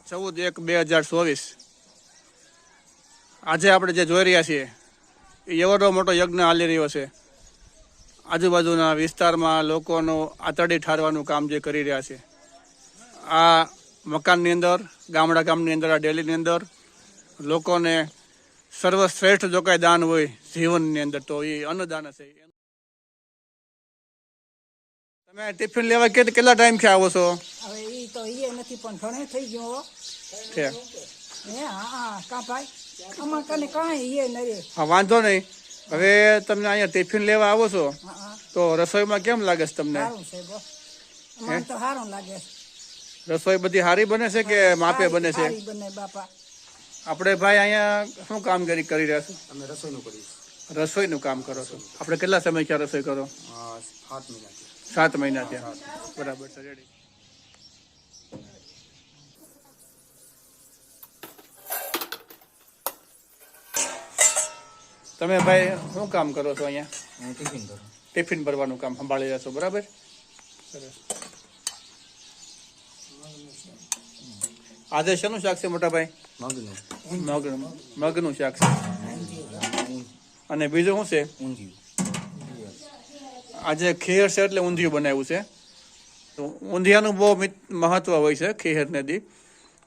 14/1/2024 આજે આપણે જે જોઈ રહ્યા છીએ એ એવડો મોટો યજ્ઞ હાલી રહ્યો છે. આજુબાજુના વિસ્તારમાં લોકોનું આતરડી ઠારવાનું કામ જે કરી રહ્યા છે. આ મકાનની અંદર, ગામની અંદર, આ ડેલીની અંદર લોકોને સર્વશ્રેષ્ઠ જો કાંઈ દાન હોય જીવનની અંદર તો એ અન્નદાન છે. તમે ટિફિન લેવા કેટલા ટાઈમ થી આવો છો? હવે ઈ તો ઈ નથી પણ ઘણે થઈ ગયો છે. હે હા કા ભાઈ આમાં કને કાંઈ ઈ નરે. હા વાંધો નહીં. હવે તમને અહીંયા ટિફિન લેવા આવો છો તો રસોઈમાં કેમ લાગે છે તમને? સારું છે બો. મને તો સારું લાગે. રસોઈ બધી સારી બને છે કે માપે બને છે? સારી બને બાપા. આપણે ભાઈ અહીંયા શું કામગીરી કરી રહ્યા છો? અમે રસોઈનું કરીએ. રસોઈનું કામ કરો છો. આપણે કેટલા સમય ક્યાં રસોઈ કરો? 7 મહિના. 7 મહિના થયા. બરાબર છે. રેડી. તમે ભાઈ શું કામ કરો છો અહીંયા? ટિફિન કરો. ટિફિન ભરવાનું કામ સંભાળી રહ્યા છો. બરાબર. સરસ. આજે શેનું શાક છે મોટા ભાઈ? મગનું શાક છે. અને બીજું શું છે? ઊંધિયું. આજે ખીર છે એટલે ઊંધિયું બનાવ્યું છે. તો ઊંધિયાનું બહુ મહત્વ હોય છે ખીરને દી.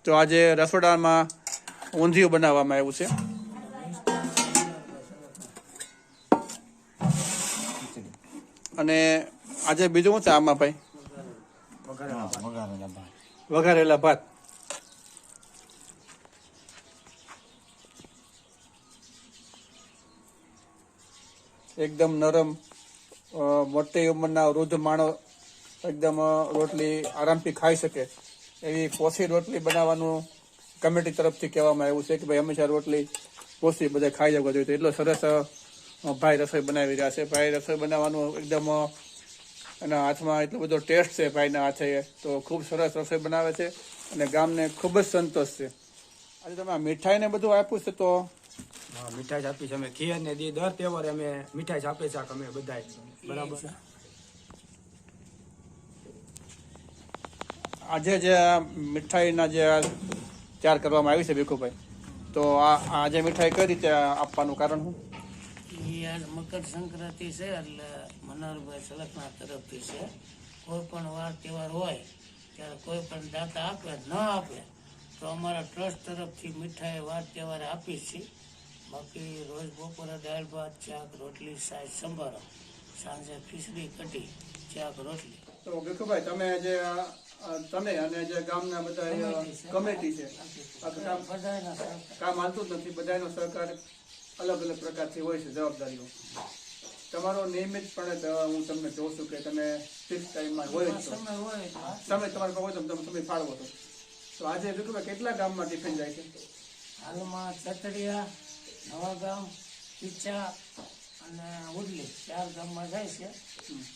તો આજે રસોડામાં ઊંધિયું બનાવવામાં આવ્યું છે. અને આજે બીજું શું છે આમાં ભાઈ? વઘારેલા ભાત. એકદમ નરમ, મોટી ઉંમરના વૃદ્ધ માણસ એકદમ રોટલી આરામથી ખાઈ શકે એવી પોસી રોટલી બનાવવાનું કમિટી તરફથી કહેવામાં આવ્યું છે કે ભાઈ હંમેશા રોટલી પોસી બધા ખાઈ જવા જોઈએ. એટલો સરસ ભાઈ રસોઈ બનાવી રહ્યા છે. ભાઈ રસોઈ બનાવવાનું એકદમ એના હાથમાં એટલો બધો ટેસ્ટ છે ભાઈના હાથે. તો ખૂબ સરસ રસોઈ બનાવે છે અને ગામને ખૂબ જ સંતોષ છે. આજે તમે આ મીઠાઈને બધું આપ્યું છે તો? હા, મીઠાઈ જ આપી છે અમે. ખીર ને દી દર તહેવારે અમે મીઠાઈ જ આપે છે અમે બધા. બરાબર. આજે જે મીઠાઈના જે તૈયાર કરવામાં આવી છે ભીખુભાઈ, તો આજે મીઠાઈ કઈ રીતે આપવાનું કારણ શું? આજ મકર સંક્રાંતિ છે એટલે મનોહરભાઈ સલખના તરફથી છે. કોઈ પણ વાર તહેવાર હોય ત્યારે કોઈ પણ દાતા આપે ન આપે તો અમારા ટ્રસ્ટ તરફથી મીઠાઈ વાર તહેવારે આપી છે. બાકી રોજ બપોરે દાળ ભાત, શાક, રોટલી, સાસ, સંભારો, સાંજે ખીચડી, કઢી, શાક, રોટલી. તો ભીખુભાઈ તમે અને જે ગામના બધા કમિટી છે કામ હાલતું જ નથી, બધાનો સહકાર અલગ અલગ પ્રકારથી હોય છે જવાબદારીઓ. તમારો નિયમિતપણે હું તમને જોઉં છું કે તમે ફિક્સ ટાઈમમાં હોય જ છો. સમય તમારે હોય તો તમે સમય ફાળવો છો. તો આજે ભીખુભાઈ કેટલા ગામમાં ટિફિન જાય છે? હાલમાં ચતડિયા, નવાગામ, પીછા અને ઉડલી 4 ગામમાં જાય છે.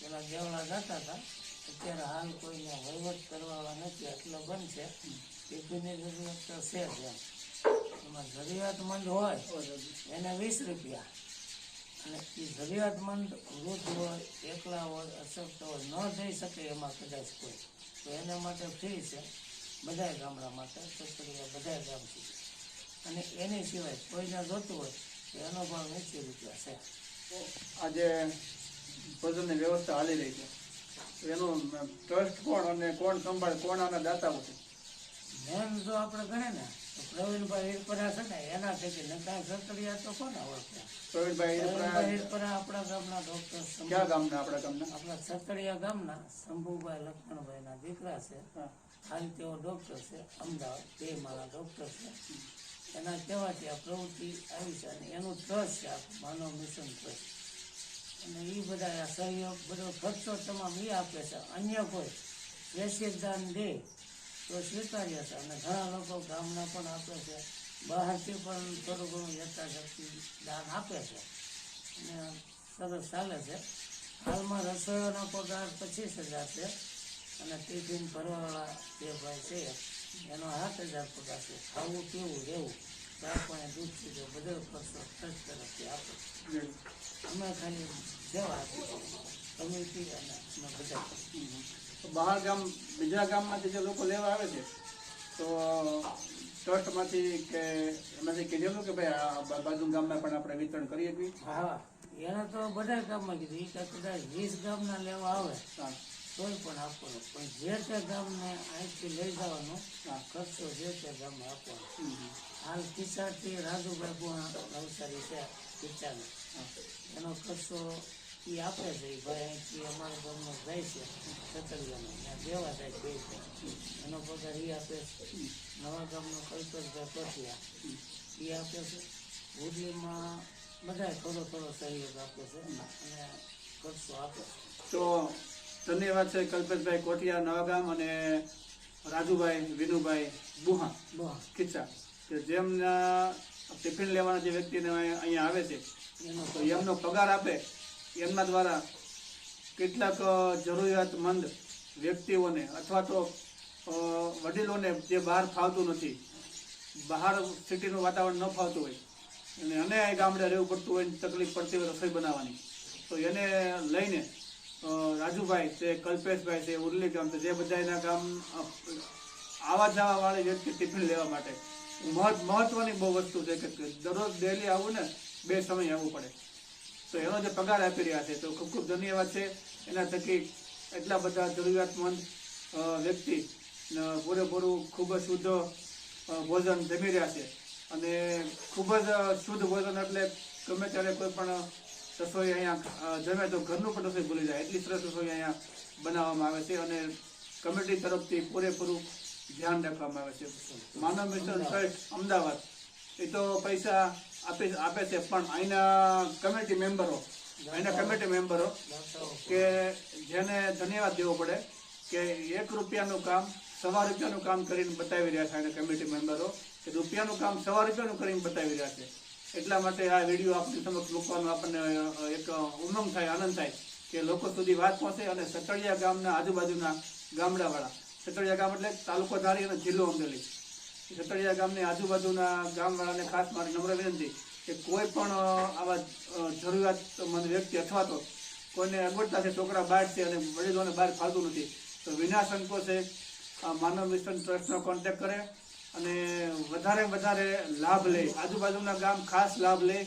પેલા દેવળા જતા હતા, અત્યારે હાલ કોઈને વહીવટ કરવાવાળા નથી એટલે બંધ છે. ટિફિનની જરૂરિયાત તો છે જ એમ. એમાં જરૂરિયાતમંદ હોય એને 20 રૂપિયા, અને એ જરૂરિયાતમંદ વૃદ્ધ હોય, એકલા હોય, અશક્ત હોય, ન જઈ શકે એમાં કદાચ કોઈ, તો એના માટે ફ્રી છે બધા ગામડા માટે. ચતડિયા બધા ગામ છે. અને એની સિવાય કોઈને જોતું હોય તો એનો ભાવ 80 રૂપિયા છે. આજે ભોજનની વ્યવસ્થા હાલી રહી છે, એનું ટ્રસ્ટ કોણ અને કોણ સંભાળે, કોણ આના દાતાઓ છે? મેન જો આપણે ગણે ને તો પ્રવીણભાઈ હિરપરા છે ને એના થકી નકા ચતડિયા તો કોને ઓળખ્યા? પ્રવીણભાઈ હિરપરા આપણા ગામના ડોક્ટર. ક્યાં ગામના? આપણા ગામના? આપણા ચતડિયા ગામના શંભુભાઈ લક્ષ્મણભાઈના દીકરા છે. હાલ તેઓ ડોક્ટર છે, અમદાવાદ 2 માળા ડોક્ટર છે. એના કહેવાથી આ પ્રવૃત્તિ આવી છે અને એનું ટ્રસ્ટ છે આ માનવ મિશન ટ્રસ્ટ. અને એ બધા સહયોગ બધો ખર્ચો તમામ એ આપે છે. અન્ય કોઈ દેશીદાન દે તો સ્વીકાર્ય છે. અને ઘણા લોકો ગામના પણ આપે છે, બહારથી પણ થોડું ઘણું યથાશક્તિ દાન આપે છે અને સરસ ચાલે છે. હાલમાં રસોઈઓનો પગાર 25,000 છે અને ટિફિન ભરવાવાળા જે ભાઈ છે એનો 7,000 પગાર છે. ખાવું પીવું રહેવું, ચા પાણી, દૂધ પીવું બધો ખર્ચો ટ્રસ્ટ તરફથી આપે. અમે ખાલી સેવા આપી કમિટી અને અમે બધા. બહાર ગામ બીજા ગામમાંથી જે લોકો લેવા આવે છે તો ટ્રસ્ટમાંથી કે એમાંથી કીધેલું કે ભાઈ આ બાજુ ગામમાં પણ આપણે વિતરણ કરીએ છીએ? હા એને તો બધા ગામમાં કીધું એ કદાચ 20 ગામના લેવા આવે હા તોય પણ આપવાનો, પણ જે તે ગામને અહીંથી લઈ જવાનો ખર્ચો જે તે ગામને આપવાનો. હાલ કિસ્સાથી રાજુભાઈ ગુણા નવસારી છે કિસ્સાનો, એનો ખર્ચો એ આપે છે. એ ભાઈ અહીંથી અમારા ગામનો જાય છે સતરિયાનો, ત્યાં દેવા જાય બે એનો પગાર એ આપે છે. નવા ગામનો કલ્પેશભાઈ પઠિયા એ આપે છે. ઉડલીમાં બધા થોડો થોડો સહયોગ આપે છે અને ખર્ચો આપે છે. તો ધન્યવાદ છે કલ્પેશભાઈ કોઠિયા નવાગામ અને રાજુભાઈ વિનુભાઈ બુહા બહુ ખીચા કે જેમના ટિફિન લેવાના જે વ્યક્તિને અહીંયા આવે છે એનો તો એમનો પગાર આપે એમના દ્વારા કેટલાક જરૂરિયાતમંદ વ્યક્તિઓને અથવા તો વડીલોને જે બહાર ફાવતું નથી, બહાર સિટીનું વાતાવરણ ન ફાવતું હોય અને ગામડે રહેવું પડતું હોય, તકલીફ પડતી હોય રસોઈ બનાવવાની, તો એને લઈને રાજુભાઈ છે, કલ્પેશભાઈ છે, ઉરલી ગામ છે, જે બધા એના ગામ આવા જવા વાળી વ્યક્તિ ટિફિન લેવા માટે મહત્વની બહુ વસ્તુ છે કે દરરોજ ડેલી આવવું ને 2 સમય આવવું પડે. તો એનો જે પગાર આપી રહ્યા છે તો ખૂબ ખૂબ ધન્યવાદ છે. એના થકી એટલા બધા જરૂરિયાતમંદ વ્યક્તિ પૂરેપૂરું ખૂબ જ શુદ્ધ ભોજન જમી રહ્યા છે. અને ખૂબ જ શુદ્ધ ભોજન એટલે ગમે ત્યારે કોઈ પણ રસોઈ અહીંયા જમે તો ઘરનું પણ રસોઈ ભૂલી જાય, એટલી સરસ રસોઈ અહીંયા બનાવવામાં આવે છે અને કમિટી તરફથી પૂરેપૂરું ધ્યાન રાખવામાં આવે છે. માનવ મિશન ટ્રસ્ટ અમદાવાદ એ તો પૈસા આપે છે, પણ અહીંના કમિટી મેમ્બરો કે જેને ધન્યવાદ દેવો પડે કે 1 રૂપિયાનું કામ 1.25 રૂપિયાનું કામ કરીને બતાવી રહ્યા છે. અહીંના કમિટી મેમ્બરો કે રૂપિયાનું કામ 1.25 રૂપિયાનું કરીને બતાવી રહ્યા છે. એટલા માટે આ વિડીયો આપણી સમક્ષ મૂકવાનો આપણને એક ઉમંગ થાય, આનંદ થાય કે લોકો સુધી વાત પહોંચે અને સતડિયા ગામના આજુબાજુના ગામડાવાળા, સતડિયા ગામ એટલે તાલુકો ધારી અને જિલ્લો અમરેલી, સતડિયા ગામની આજુબાજુના ગામવાળાને ખાસ મારી નમ્ર વિનંતી કે કોઈ પણ આવા જરૂરિયાતમંદ વ્યક્તિ અથવા તો કોઈને અગવડતા છે, છોકરા બહાર છે અને વડીલોને બહાર ફાવતું નથી, તો વિના સંકોચે માનવ મિશન ટ્રસ્ટનો કોન્ટેક્ટ કરે અને વધારે લાભ લે. આજુબાજુના ગામ ખાસ લાભ લે.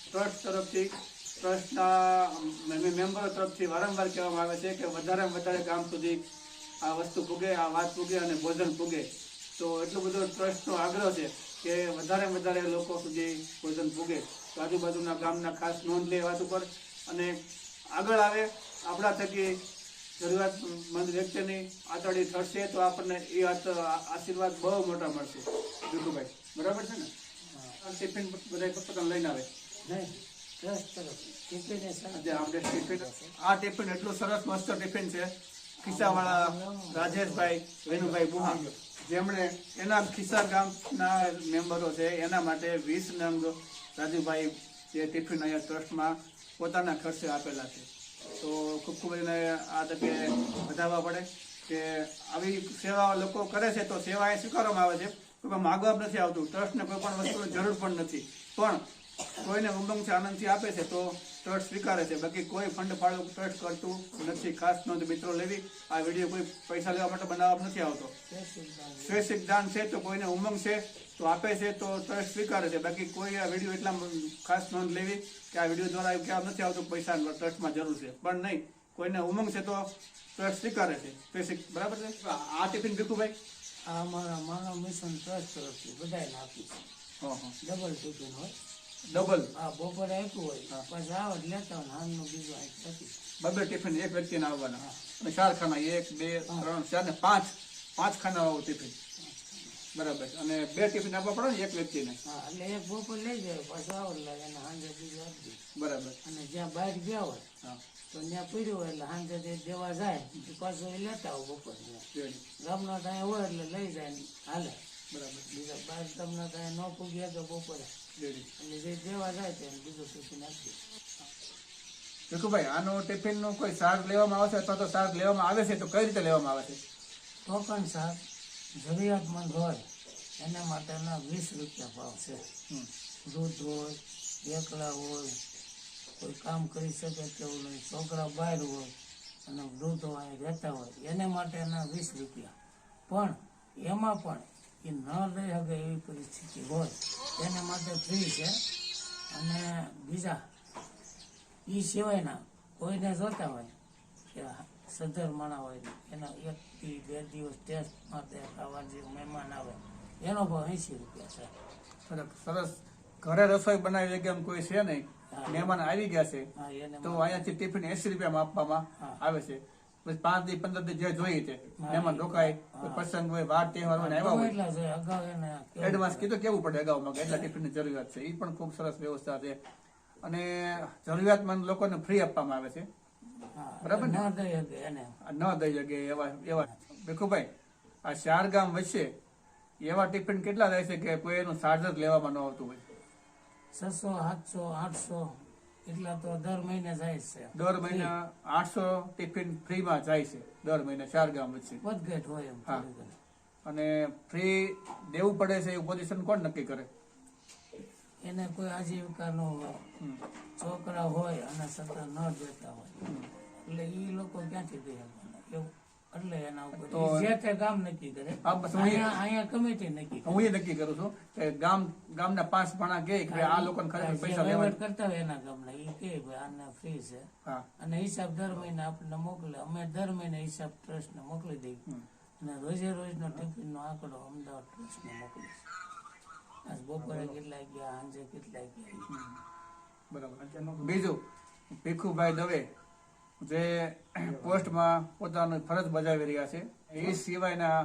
ટ્રસ્ટ તરફથી, ટ્રસ્ટના મેમ્બરો તરફથી વારંવાર કહેવામાં આવે છે કે વધારે ગામ સુધી આ વસ્તુ પૂગે, આ વાત પૂગે અને ભોજન પૂગે. તો એટલું બધું ટ્રસ્ટનો આગ્રહ છે કે વધારે લોકો સુધી ભોજન પૂગે. તો આજુબાજુના ગામના ખાસ નોંધ લે વાત ઉપર અને આગળ આવે. આપણા થકી જરૂરિયાતમંદ વ્યક્તિની આતડી થશે તો આપણને એ આશીર્વાદ બહુ મોટા મળશે. બિલકુલભાઈ બરાબર છે ને? ટિફિન બધા પોતાને લઈને આવે નહીં ટ્રસ્ટ તરફ ટિફિન આપણે ટિફિન, આ ટિફિન એટલું સરસ મસ્ત ટિફિન છે. ખિસ્સાવાળા રાજેશભાઈ વિનુભાઈ બુહા જેમણે એના ખિસ્સા ગામના મેમ્બરો છે એના માટે 20 નંગ રાજુભાઈ જે ટિફિન અહીંયા ટ્રસ્ટમાં પોતાના ખર્ચે આપેલા છે. તો ખૂબ એને આ તકે વધારવા પડે કે આવી સેવા લોકો કરે છે તો સેવા એ સ્વીકારવામાં આવે છે. કોઈ માગવા નથી આવતું, ટ્રસ્ટને કોઈ પણ વસ્તુની જરૂર પણ નથી, પણ કોઈને ઉમંગ છે, આનંદથી આપે છે તો ટ્રસ્ટ સ્વીકારે છે. બાકી કોઈ ફંડ ફાળો ટ્રસ્ટ કરતું નથી. ખાસ નોંધ મિત્રો લેવી, આ વિડીયો કોઈ પૈસા લેવા માટે બનાવવા નથી આવતો. સ્વૈચ્છિક દાન છે તો કોઈને ઉમંગ છે તો આપે છે તો ટ્રસ્ટ સ્વીકારે છે. બાકી કોઈ આ વિડીયો એટલા ખાસ નોંધ લેવી કે આ વિડીયો દ્વારા એવું કહેવા નથી આવતું પૈસા ટ્રસ્ટમાં જરૂર છે, પણ નહીં, કોઈને ઉમંગ છે તો ટ્રસ્ટ સ્વીકારે છે. સ્વૈચ્છિક બરાબર છે. આ ટિફિન ભીખુભાઈ આ અમારા માનવ મિશન ટ્રસ્ટ તરફથી બધાને આપી છે. ડબલ ટિફિન હોય, ડબલ હા બપોરે આપ્યું હોય પછી આવડ લેતા હોય, હાલનું બીજું આપી 2 ટિફિન એક વ્યક્તિને આવવાના અને 4 ખાના, 1 2 3 4 ને 5 ખાના આવું ટિફિન બરાબર. અને 2 ટિફિન આપવા પડે ને એક વ્યક્તિને? હા, એટલે એક બપોર લઈ જાય પછી આવડ લાગે અને સાંજે બીજું આપી બરાબર. અને જ્યાં બહાર ગયા હોય તો ત્યાં પીડ્યું હોય એટલે સાંજે દેવા જાય પાછું એ લેતા હોય બપોર. ગામનો ત્યાં હોય એટલે લઈ જાય ને હાલે બરાબર. બીજા બહાર તમને ત્યાં ન પૂગ્યા તો બપોરે એટલે જે દેવા જાય તેને બીજું ટિફિન આપી. ભીખુભાઈ આનો ટિફિનનો કોઈ ચાર્જ લેવામાં આવે છે અથવા તો ચાર્જ લેવામાં આવે છે તો કઈ રીતે લેવામાં આવે છે? ટોકન શાક જરૂરિયાતમંદ હોય એના માટેના 20 રૂપિયા ભાવ છે. વૃદ્ધ હોય, એકલા હોય, કોઈ કામ કરી શકે તેવું નહીં, છોકરા બહાર હોય અને વૃદ્ધ હોય રહેતા હોય એને માટેના 20 રૂપિયા. પણ એમાં પણ એ ન લઈ શકે એવી પરિસ્થિતિ હોય એને માટે ફ્રી છે. અને બીજા એ સિવાયના કોઈને જોતા હોય કે સદ્ધર માણા હોય એના 1 થી 2 દિવસ ટેસ્ટ માટે ખાવા જે મહેમાન આવે એનો ભાવ 80 રૂપિયા છે. સરસ. ઘરે રસોઈ બનાવી શકે એમ કોઈ છે નહીં, મહેમાન આવી ગયા છે હા એને તો અહીંયાથી ટિફિન 80 રૂપિયામાં આપવામાં આવે છે. પછી 5 દી 15 દી જે જોઈએ તે મહેમાન રોકાય, કોઈ પ્રસંગ હોય, વાર તહેવાર હોય ને આવ્યા હોય એટલા જોઈએ અગાઉ એને એડવાન્સ કીધું કેવું પડે અગાઉમાં કે એટલા ટિફિનની જરૂરિયાત છે. એ પણ ખૂબ સરસ વ્યવસ્થા છે અને જરૂરિયાતમંદ લોકોને ફ્રી આપવામાં આવે છે. બરાબર ને? ન દઈ શકે એને ન દઈ શકે એવા ભીખુભાઈ, આ 4 ગામ વચ્ચે એવા ટિફિન કેટલા થાય છે કે કોઈ એનું ચાર્જ જ લેવામાં ન આવતું હોય? 600, 700, 800 એટલા તો દર મહિને જાય જ છે. દર મહિને 800 ટિફિન ફ્રીમાં જાય છે દર મહિને 4 ગામ વચ્ચે. વધઘટ હોય એમ હા. થોડી ઘણી. અને ફ્રી દેવું પડે છે એવું પોઝિશન કોણ નક્કી કરે? એને કોઈ આજીવિકા ન હોય, છોકરા હોય અને છતાં ન દેતા હોય એટલે એ લોકો ક્યાંથી દે એવું એટલે એના ઉપર ઈ જે તે ગામ નક્કી કરે. હા, બસ હું અહીંયા કમિટી નક્કી કરે. હું એ નક્કી કરું છું કે ગામના 5 માણા કહે કે ભાઈ આ લોકોને ખરેખર જે પૈસા વહીવટ લેવા. કરતા હોય એના ગામના એ કે ભાઈ આને ફ્રી છે હા. અને હિસાબ દર મહિને આપણને મોકલે. અમે દર મહિને હિસાબ ટ્રસ્ટને મોકલી દઈએ અને રોજે રોજનો ટિફિનનો આંકડો અમદાવાદ ટ્રસ્ટને મોકલીએ. આજ બપોરે કેટલા ગયા, સાંજે કેટલા ગયા. બરાબર. બીજું, ભીખુભાઈ દવે જે પોસ્ટમાં પોતાની ફરજ બજાવી રહ્યા છે, એ સિવાયના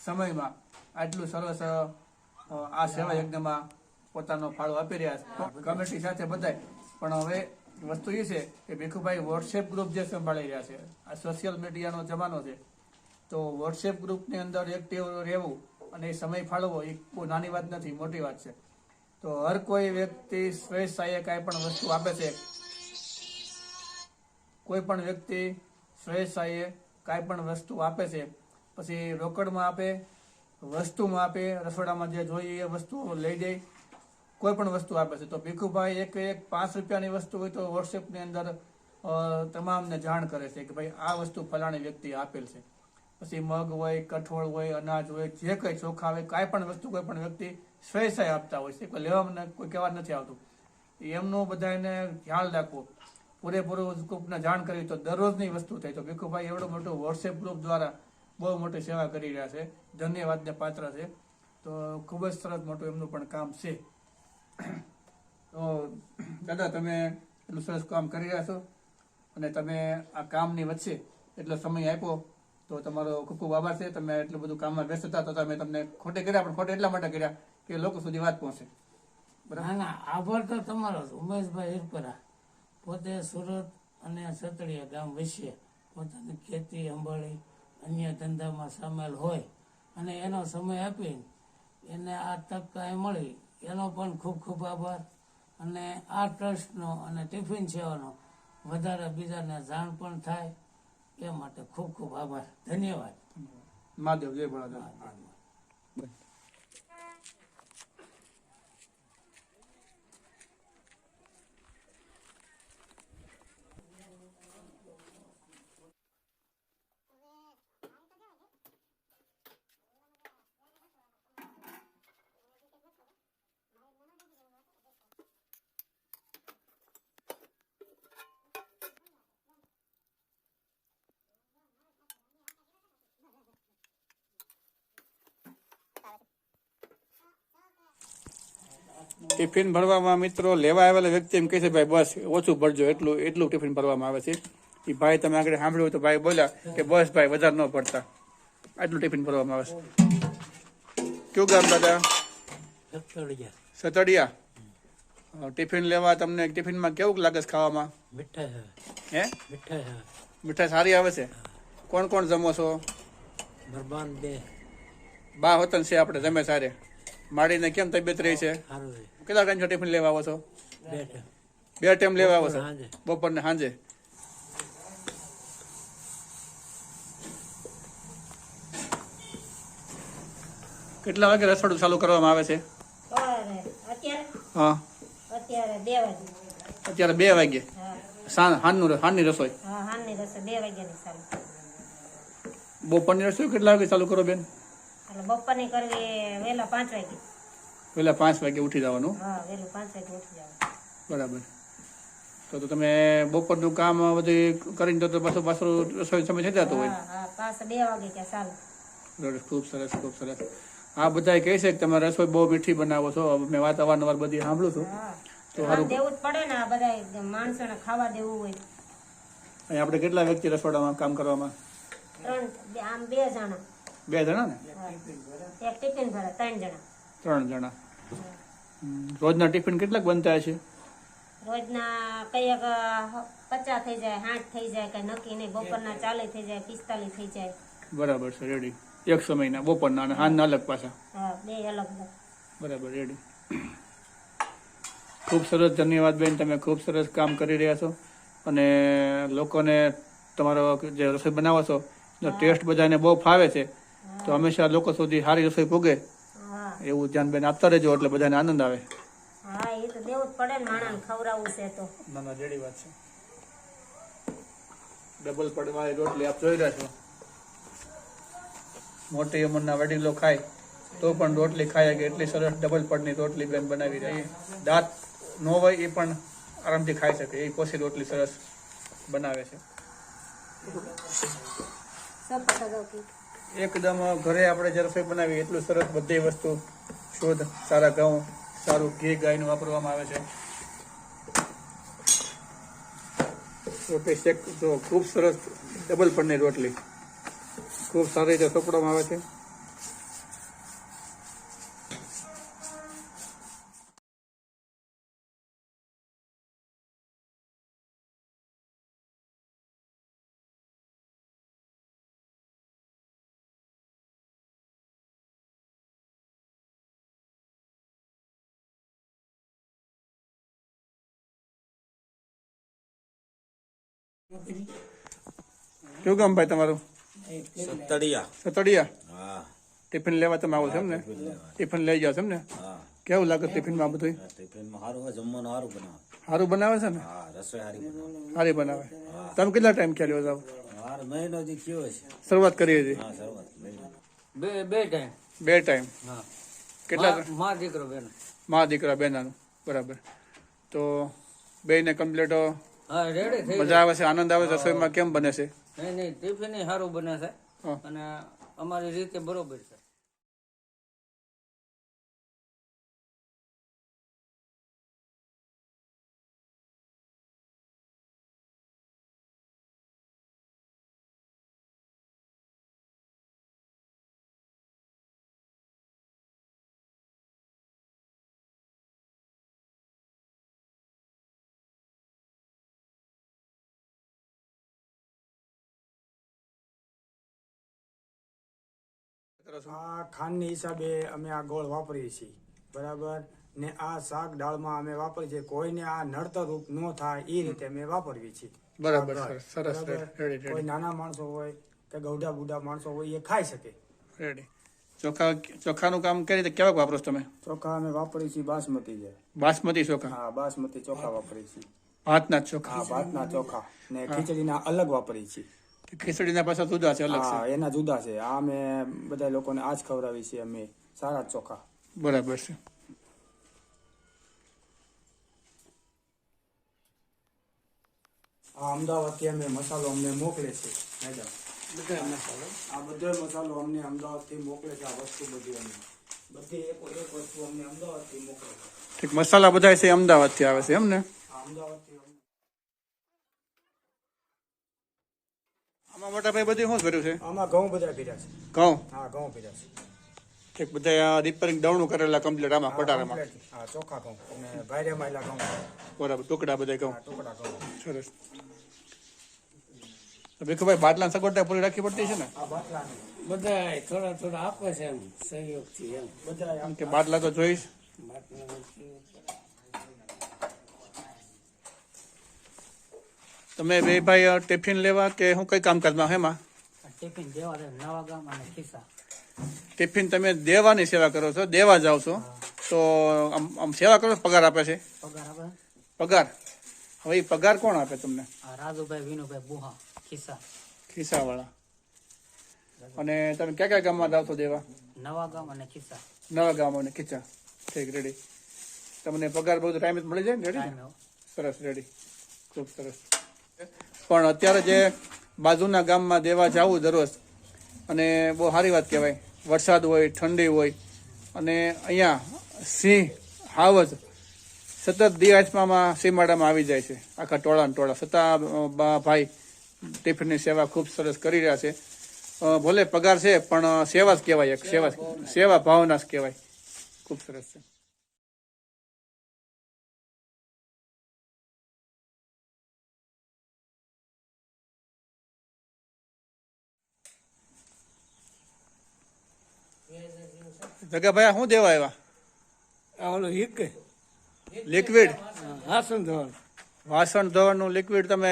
સમયમાં આટલું સરસ આ સેવા યજ્ઞમાં પોતાનો ફાળો આપી રહ્યા છે કમિટી સાથે બધાય. પણ હવે વસ્તુ એ છે કે ભીખુભાઈ વોટ્સએપ ગ્રુપ જે સંભાળી રહ્યા છે, આ સોશિયલ મીડિયાનો જમાનો છે, તો વોટ્સએપ ગ્રુપની અંદર એક્ટિવ રહેવું અને એ સમય ફાળવવો એ કોઈ નાની વાત નથી, મોટી વાત છે. તો હર કોઈ વ્યક્તિ સ્વેચ્છાએ કાંઈ પણ વસ્તુ આપે છે, કોઈ પણ વ્યક્તિ સ્વેચ્છાએ કાંઈ પણ વસ્તુ આપે છે, પછી રોકડમાં આપે, વસ્તુમાં આપે, રસોડામાં જે જોઈએ એ વસ્તુ લઈ જાય, કોઈ પણ વસ્તુ આપે છે. તો ભીખુભાઈ એક 5 રૂપિયાની વસ્તુ હોય તો વોટ્સએપની અંદર તમામને જાણ કરે છે કે ભાઈ આ વસ્તુ ફલાણી વ્યક્તિ આપેલ છે. પછી મગ હોય, કઠોળ હોય, અનાજ હોય, જે કંઈ ચોખા હોય, કાંઈ પણ વસ્તુ કોઈ પણ વ્યક્તિ સ્વેચ્છાએ આપતા હોય છે, કોઈ લેવામાં કોઈ કહેવા નથી આવતું. એમનું બધાને ખ્યાલ રાખવું, પૂરેપૂરું ગ્રુપને જાણ કરવી તો દરરોજની વસ્તુ થાય. તો ભીખુભાઈ એવડું મોટું વોટ્સએપ ગ્રુપ દ્વારા બહુ મોટી સેવા કરી રહ્યા છે, ધન્યવાદને પાત્ર છે. તો ખૂબ જ સરસ મોટું એમનું પણ કામ છે. તો દાદા, તમે એટલું સરસ કામ કરી રહ્યા છો અને તમે આ કામની વચ્ચે એટલો સમય આપ્યો તો તમારો ખૂબ ખૂબ આભાર છે. તમે એટલું બધું કામમાં વ્યસ્ત હતા તો તમે તમને ખોટે કર્યા, પણ ખોટે એટલા માટે કર્યા કે લોકો સુધી વાત પહોંચે. ના ના, આભાર તો તમારો જ. ઉમેશભાઈ હિરપરા પોતે સુરત અને સતડિયા ગામ વચ્ચે પોતાની ખેતી સંભાળી અન્ય ધંધામાં સામેલ હોય અને એનો સમય આપી એને આ તક કાંઈ મળી એનો પણ ખૂબ ખૂબ આભાર. અને આ ટ્રસ્ટનો અને ટિફિન સેવાનો વધારે બીજાને જાણ પણ થાય એ માટે ખૂબ ખૂબ આભાર. ધન્યવાદ. મહાદેવ જય ભોળાનાથ. ટિફિન ભરવામાં મિત્રો લેવા આવેલા વ્યક્તિ એમ કહે છે ભાઈ બસ ઓછું ભરજો, એટલું ટિફિન ભરવામાં આવે છે. એ ભાઈ તમે આગળ સાંભળ્યું તો ભાઈ બોલ્યા કે બસ ભાઈ વધારે ન પડતા, આટલું ટિફિન ભરવામાં આવે છે. કયું ગામ દાદા? સતડિયા. ટિફિન લેવા તમને ટિફિનમાં કેવું લાગે છે ખાવામાં? હે મીઠાઈ સારી આવે છે? કોણ કોણ જમો છો? બા વતન છે આપણે જમે સારે. માડીને કેમ તબિયત રહી છે? કેટલા ટાઈમ ટિફિન લેવા આવો છો? 2 ટાઈમ લેવા આવો છો, બપોર ને સાંજે. કેટલા વાગે રસોડું ચાલુ કરવામાં આવે છે? હા, અત્યારે 2 વાગે. હાંજની રસોઈ, બપોરની રસોઈ કેટલા વાગે ચાલુ કરો બેન? એટલે બપોરની કરવી વહેલા 5 વાગે. પહેલા 5 વાગે ઉઠી જવાનું. હા, વહેલું 5 વાગે ઉઠી જવાનું. બરાબર. તો તમે બપોરનું કામ બધું કરીને તો પાછું રસોઈ સમય થઈ જતો હોય. હા, પાછા 2 વાગે કે ચાલે. બરાબર, ખૂબ સરસ ખૂબ સરસ. આ બધા કહે છે કે તમે રસોઈ બહુ મીઠી બનાવો છો. મેં વાત અવારનવાર બધી સાંભળું છું. હા, તો ખાવા દેવું જ પડે ને. આ બધા માણસોને ખાવા દેવું હોય. અહીં આપણે કેટલા વ્યક્તિ રસોડામાં કામ કરવામાં? 3 આમ 2 જણા. 2 જણા ને? હા. એક ટિફિન ભરે 3 જણા. 3 જણા. રોજના ટિફિન કેટલાક બનતા છે? રોજના કઈક 50 થઈ જાય, 60 થઈ જાય, કઈ નક્કી નહીં. બપોરના 40 થઈ જાય, 45 થઈ જાય. બરાબર છે, રેડી. એક સમયના બપોરના અને સાંજના અલગ પાછા. હા, 2 અલગ અલગ. બરાબર, રેડી. ખૂબ સરસ, ધન્યવાદ બેન. તમે ખૂબ સરસ કામ કરી રહ્યા છો અને લોકોને તમારો જે રસોઈ બનાવો છો જો ટેસ્ટ બધાને બહુ ફાવે છે તો હંમેશા લોકો સુધી સારી રસોઈ પૂગે હા, એવું ધ્યાન બેન આપતા રહેજો એટલે બધાને આનંદ આવે. હા, એ તો દેવું જ પડે ને. માણસને ખવડાવવું છે તો. ના ના, રેડી વાત છે. ડબલ પડવાળી રોટલી આપ જોઈ રહ્યા છો. મોટી ઉંમરના વડીલો ખાય તો પણ રોટલી ખાય કે એટલી સરસ ડબલ પડની રોટલી બેન બનાવી રહી. દાંત ન હોય એ પણ આરામથી ખાઈ શકે એ કોસી રોટલી સરસ બનાવે છે. એકદમ ઘરે આપણે જે રસોઈ બનાવી એટલું સરસ બધી વસ્તુ શુદ્ધ, સારા ઘઉં, સારું ઘી ગાયનું વાપરવામાં આવે છે. રોટલી શેક જો ખૂબ સરસ ડબલ પડની રોટલી ખૂબ સારી રીતે સોપડવામાં આવે છે. કયું ગામ ભાઈ તમારું? સતડિયા. ટિફિન લેવા તમે આવો છો એમ ને? ટિફિન લઈ જાઓ છો એમ ને? કેવું લાગે ટિફિનમાં બધું? સારું બનાવે છે ને? સારી બનાવે. તમે કેટલા ટાઈમ ખ્યાલ જાવ? શરૂઆત કરી હતી? બે ટાઈમ. કેટલા? મા દીકરા બેનાનું. બરાબર. તો બેને કમ્પ્લીટ મજા આવે છે, આનંદ આવે છે? રસોઈમાં કેમ બને છે? નહીં, ટિફિન સારું બને છે અને અમારી રીતે બરોબર છે. આ ખાંડની હિસાબે અમે આ ગોળ વાપરીએ છીએ, બરાબર ને આ શાક દાળમાં અમે વાપરીએ છીએ. કોઈને આ નડતર રૂપ ન થાય એ રીતે અમે વાપરીએ છીએ. બરાબર, સરસ. કોઈ નાના માણસો હોય કે ગૌડા બુઢા માણસો હોય એ ખાઈ શકે. રેડી. ચોખાનું કામ કઈ રીતે કેવાક વાપરો છો તમે? ચોખા અમે વાપરીએ છીએ બાસમતી છે. બાસમતી ચોખા? હા, બાસમતી ચોખા વાપરીએ છીએ. ભાતના જ ચોખા? હા, ભાતના ચોખા ને ખીચડીના અલગ વાપરીએ છીએ. ખીચડીના પાછા જુદા છે, અલગ છે? હા, એના જુદા છે. આ અમે બધા લોકોને આ જ ખવડાવીએ છીએ અમે, સારા ચોખા. બરાબર છે. આ અમદાવાદથી અમે મસાલો અમને મોકલે છે મેડમ. આ બધો મસાલો અમને અમદાવાદથી મોકલે છે. આ વસ્તુ બધી અમને બધી એક વસ્તુ અમને અમદાવાદથી મોકલે છે. ઠીક, મસાલા બધા છે અમદાવાદથી આવે છે એમ ને? આ અમદાવાદથી. આમાં મોટા ભાઈ બધું શું કર્યું છે? આમાં ઘઉં બધા ભીર્યા છે. ઘઉં? હા, ઘઉં ભીર્યા છે. ઠીક, બધા રિપેરિંગ દવણું કરેલા કમ્પ્લીટ આમાં પટારામાં? હા, ચોખા ઘઉં અને ભાઈરે માયલા ઘઉં. બરાબર, ટુકડા બધા ઘઉં. હા, ટુકડા ઘઉં. સરસ. ભીખુભાઈ, બાટલા સગવડતા પૂરી રાખવી પડતી છે ને? આ બાટલા બધા થોડા થોડા આપે છે એમ સહયોગથી એમ. બધા કેમ કે બાટલા તો જોઈશ. તમે બે ભાઈ ટિફિન લેવા કે હું કઈ કામકાજમાં હેમાં? ટિફિન દેવા દે નવા ગામ અને ખિસ્સા. ટિફિન તમે દેવાની સેવા કરો છો, દેવા જાઓ છો તો આમ સેવા કરો, પગાર આપે છે? પગાર આપે. પગાર? હવે એ પગાર કોણ આપે તમને? આ રાજુભાઈ વિનુભાઈ બુહા ખિસ્સા. ખિસ્સાવાળા. અને તમે ક્યાં ક્યાં ગામમાં જાઓ છો દેવા? નવા ગામ અને ખિસ્સા નવા ગામ અને ખીચા. ઠીક, રેડી. તમને પગાર બધું ટાઈમ મળી જાય ને? રેડી ને? સરસ, રેડી, ખૂબ સરસ. પણ અત્યારે જે બાજુના ગામમાં દેવા જવું દરરોજ, અને બહુ સારી વાત કહેવાય. વરસાદ હોય, ઠંડી હોય, અને અહીંયા સિંહ હાવજ સતત દિવાસમાં સીમાડામાં આવી જાય છે, આખા ટોળા છતાં ભાઈ ટિફિનની સેવા ખૂબ સરસ કરી રહ્યા છે. ભલે પગાર છે પણ સેવા જ કહેવાય, એક સેવા ભાવના જ કહેવાય. ખૂબ સરસ છે. જગાભાઈ શું દેવા આવ્યા? ઓલો એક લિક્વિડ હાસન ધોરણ વાસણ ધોવાનું લિક્વિડ તમે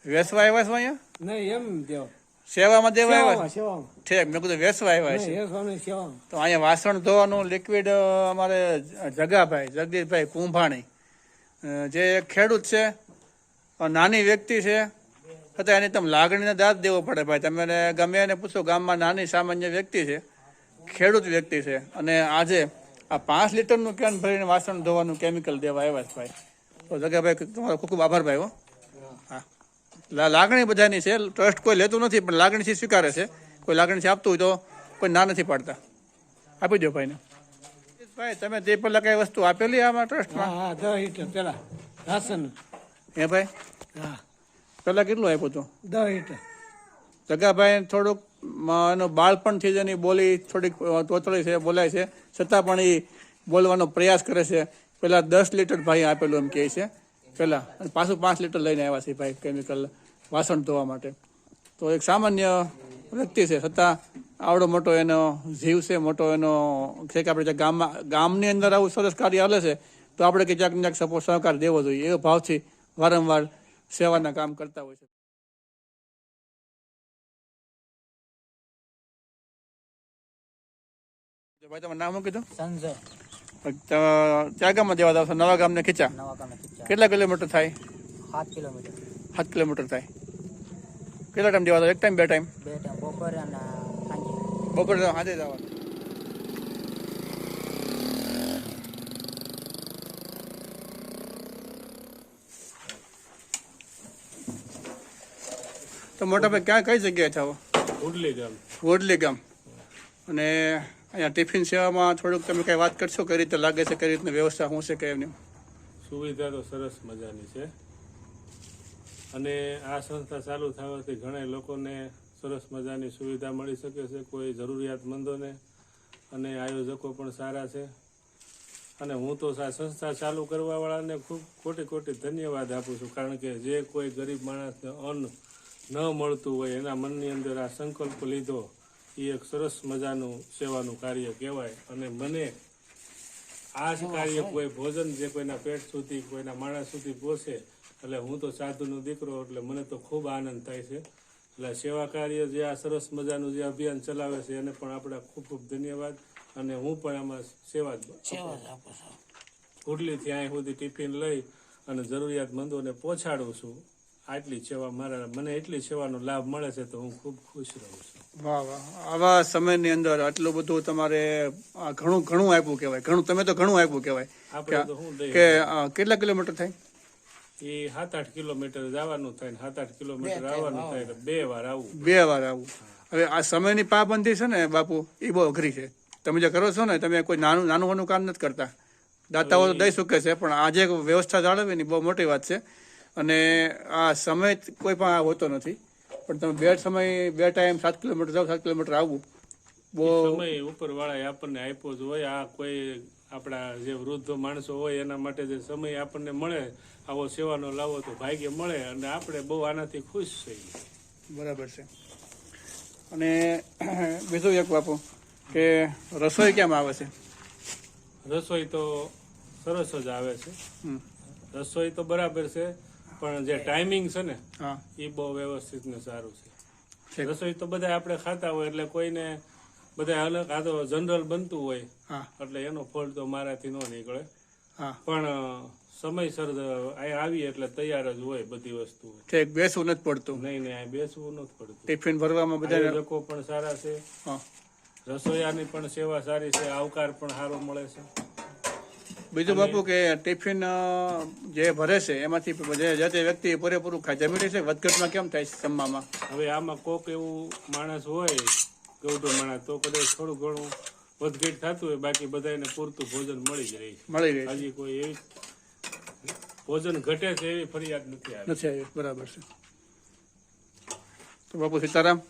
વેસવા આવ્યા છો અહીંયા? નહીં એમ દેવા સેવામાં દેવા આવ્યા? સેવામાં ઠીક, મેં કીધું વેસવા આવ્યા છે. સેવામાં તો અહીંયા વાસણ ધોવાનું લિક્વિડ અમારે જગાભાઈ જગદીશભાઈ કુંભાણી, જે એક ખેડૂત છે, નાની વ્યક્તિ છે, છતાં એની તમે લાગણીને દાદ દેવો પડે ભાઈ. તમે ગમે એને પૂછો, ગામમાં નાની સામાન્ય વ્યક્તિ છે, ખેડૂત વ્યક્તિ છે, અને આજે આ 5 લીટરનું કેન ભરીને વાસણ ધોવાનું કેમિકલ દેવા આવ્યા છે ભાઈ. તો જગાભાઈ તમારો ખૂબ ખૂબ આભાર ભાઈ. હો, હા, લાગણી બધાની છે, ટ્રસ્ટ કોઈ લેતું નથી પણ લાગણીથી સ્વીકારે છે. કોઈ લાગણીથી આપતું હોય તો કોઈ ના નથી પાડતા. આપી દો ભાઈને. ભાઈ તમે તે પહેલા કઈ વસ્તુ આપેલી આમાં ટ્રસ્ટમાં? હા 10 લીટર પેલા રાશન. હે ભાઈ? હા પહેલા કેટલું આપ્યું હતું? 10 લીટર. જગાભાઈ થોડુંક એનું બાળપણથી જ એની બોલી થોડીક તોતળી છે, બોલાય છે, છતાં પણ એ બોલવાનો પ્રયાસ કરે છે. પેલા 10 લીટર ભાઈ આપેલું એમ કહે છે પેલા, અને પાછું 5 લીટર લઈને આવ્યા છે ભાઈ કેમિકલ વાસણ ધોવા માટે. તો એક સામાન્ય વ્યક્તિ છે, છતાં આવડો મોટો એનો જીવ છે, મોટો એનો છે કે આપણે ગામની અંદર આવું સરસ કાર્ય હાલે છે તો આપણે કે ક્યાંક ને ક્યાંક સપોર્ટ સહકાર દેવો જોઈએ. એ ભાવથી વારંવાર સેવાના કામ કરતા હોય છે. ભાઈ તમારું નામ શું કીધું? સંજય. ક્યાં ગામમાં દેવા જાવ છો? નવા ગામ ને ખીચા. નવા ગામ ખિસ્સા કેટલા કિલોમીટર થાય? 7 કિલોમીટર. 7 કિલોમીટર થાય. કેટલા ટાઈમ દેવા જાવ? એક ટાઈમ, 2 ટાઈમ? 2 ટાઈમ, બપોરે અને સાંજે. બપોરે સાંજે જવાનું. તો મોટા ભાઈ ક્યાં કઈ જગ્યાએ થાવ? વોડલી ગામ. અને અહીંયા ટિફિન સેવામાં થોડુંક તમે કઈ વાત કરશો? કઈ રીતે લાગે છે, કઈ રીતની વ્યવસ્થા શું છે, કઈ એમની? સુવિધા તો સરસ મજાની છે, અને આ સંસ્થા ચાલુ થવાથી ઘણા લોકોને સરસ મજાની સુવિધા મળી શકે છે, કોઈ જરૂરિયાતમંદોને, અને આયોજકો પણ સારા છે. અને હું તો આ સંસ્થા ચાલુ કરવાવાળાને ખૂબ કોટી ધન્યવાદ આપું છું, કારણ કે જે કોઈ ગરીબ માણસને અન્ન ન મળતું હોય એના મનની અંદર આ સંકલ્પ લીધો, એ એક સરસ મજાનું સેવાનું કાર્ય કહેવાય. અને મને આ જ કાર્ય કોઈ ભોજન જે કોઈના પેટ સુધી, કોઈના માણસ સુધી પહોંચે, એટલે હું તો સાધુનો દીકરો, એટલે મને તો ખૂબ આનંદ થાય છે. એટલે સેવા કાર્ય જે આ સરસ મજાનું જે અભિયાન ચલાવે છે એને પણ આપણે ખૂબ ખૂબ ધન્યવાદ. અને હું પણ આમાં સેવા જ આપું છું. કુડલીથી અહીં સુધી ટિફિન લઈ અને જરૂરિયાતમંદોને પહોંચાડું છું. આટલી સેવા મને એટલી સેવાનો લાભ મળે છે તો હું ખૂબ ખુશ રહું છું. વાહ વાહ, આવા સમયની અંદર આટલું બધું તમારે ઘણું આપ્યું કહેવાય. તમે તો ઘણું આપ્યું કહેવાય. આપણે તો શું કે કેટલા કિલોમીટર થાય? એ 7-8 કિલોમીટર જવાનું થાય ને 7-8 કિલોમીટર આવવાનું થાય, એટલે 2 વાર આવું. 2 વાર આવું. હવે આ સમયની પાબંદી છે ને બાપુ, એ બહુ અઘરી છે. તમે જે કરો છો ને, તમે કોઈ નાનું કામ નથી કરતા. દાતાઓ તો દઈ શકે છે, પણ આ જે વ્યવસ્થા જાળવવી ને બહુ મોટી વાત છે. અને આ સમય કોઈ પણ હોતો નથી, પણ તમે બે ટાઈમ 7 કિલોમીટર જાવ, 7 કિલોમીટર આવવું બહુ સમય ઉપરવાળાએ આપણને આપ્યો જ હોય. આ કોઈ આપણા જે વૃદ્ધ માણસો હોય એના માટે જે સમય આપણને મળે, આવો સેવાનો લાવો તો ભાગ્ય મળે, અને આપણે બહુ આનાથી ખુશ છીએ. બરાબર છે. અને બીજું એક બાપુ કે રસોઈ કેમ આવે છે? રસોઈ તો સરસ જ આવે છે. રસોઈ તો બરાબર છે, પણ જે ટાઈમિંગ છે ને હા, એ બહુ વ્યવસ્થિત ને સારું છે. ઠીક. રસોઈ તો બધા આપણે ખાતા હોય એટલે કોઈને બધા અલગ, આ તો જનરલ બનતું હોય, હા એટલે એનો ફોલ્ટ તો મારાથી ન નીકળે. હા, પણ સમયસર અહીં આવી એટલે તૈયાર જ હોય બધી વસ્તુ. ઠીક. બેસવું નથી પડતું, નહીં અહીં બેસવું નથી પડતું. ટિફિન ભરવામાં બધા. આયોજકો પણ સારા છે, હા, રસોઈયાની પણ સેવા સારી છે, આવકાર પણ સારો મળે છે. બીજું બાપુ કે ટિફિન જે ભરે છે એમાંથી જે તે વ્યક્તિ પૂરેપૂરું જમી લે છે, વધઘટમાં કેમ થાય છે જમવામાં? હવે આમાં કોક એવું માણસ હોય ગૌઢો માણસ તો કદાચ થોડું ઘણું વધઘટ થતું હોય, બાકી બધાને પૂરતું ભોજન મળી જ રહી છે. મળી રહે છે. હજી કોઈ એવી ભોજન ઘટે છે એવી ફરિયાદ નથી આવી. નથી આવી, બરાબર છે. તો બાપુ સીતારામ.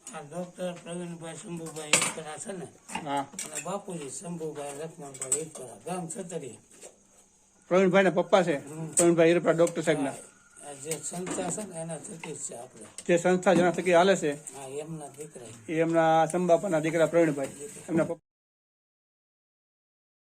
આ ડોક્ટર પ્રવીણભાઈ શંભુભાઈ ઈટકરા છે ને, હા, અને બાપુજી શંભુભાઈ લક્ષ્મણભાઈ ઈટકરા, ગામ છતરી. પ્રવીણભાઈ ના પપ્પા છે, પ્રવીણભાઈ હિરપરા ડોક્ટર સાહેબના. આ જે સંસ્થા છે ને એના થકી જ છે આપણે. જે સંસ્થા જેના થકી હાલે છે હા, એમના દીકરા. એ એમના સંબાપાના દીકરા પ્રવીણભાઈ, એમના પપ્પા.